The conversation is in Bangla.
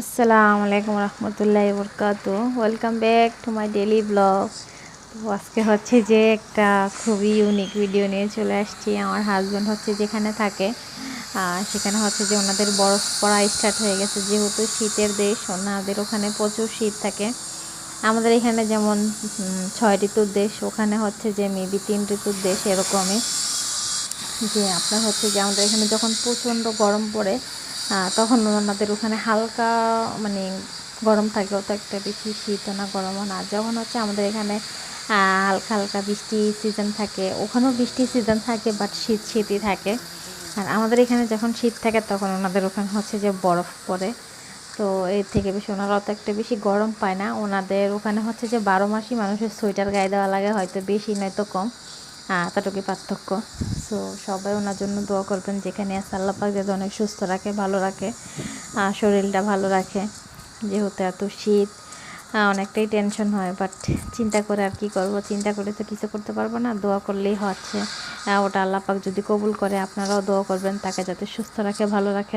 আসসালামু আলাইকুম রহমতুল্লাহি বরকাতু। Welcome back to my daily blog. তো আজকে হচ্ছে যে একটা খুবই ইউনিক ভিডিও নিয়ে চলে আসছি। আমার হাজব্যান্ড হচ্ছে যেখানে থাকে সেখানে হচ্ছে যে ওনাদের বরফ পড়া স্টার্ট হয়ে গেছে। যেহেতু শীতের দেশ, ওনাদের ওখানে প্রচুর শীত থাকে। আমাদের এখানে যেমন 6 ঋতুর দেশ, ওখানে হচ্ছে যে মেবি 3 ঋতুর দেশ এরকমই। যে আপনার হচ্ছে যে আমাদের এখানে যখন প্রচণ্ড গরম পড়ে তখন ওনাদের ওখানে হালকা মানে গরম থাকে, অত একটা বেশি শীতও না গরমও না। যখন হচ্ছে আমাদের এখানে হালকা হালকা বৃষ্টি সিজন থাকে, ওখানেও বৃষ্টি সিজন থাকে, বাট শীতই থাকে। আর আমাদের এখানে যখন শীত থাকে তখন ওনাদের ওখানে হচ্ছে যে বরফ পড়ে। তো এর থেকে বেশি ওনারা অত একটা বেশি গরম পায় না। ওনাদের ওখানে হচ্ছে যে 12 মাসই মানুষের সোয়েটার গায়ে দেওয়া লাগে, হয়তো বেশি নয়তো কম, এতটুকুই পার্থক্য। সো সবাই ওনার জন্য দোয়া করবেন, যেখানে আছে আল্লাহ পাক যাতে অনেক সুস্থ রাখে, ভালো রাখে, শরীরটা ভালো রাখে। যেহেতু এত শীত অনেকটাই টেনশন হয়, বাট চিন্তা করে আর কি করব, চিন্তা করে তো কিছু করতে পারবো না। দোয়া করলেই হচ্ছে ওটা আল্লাহ পাক যদি কবুল করে, আপনারাও দোয়া করবেন তাকে যাতে সুস্থ রাখে, ভালো রাখে।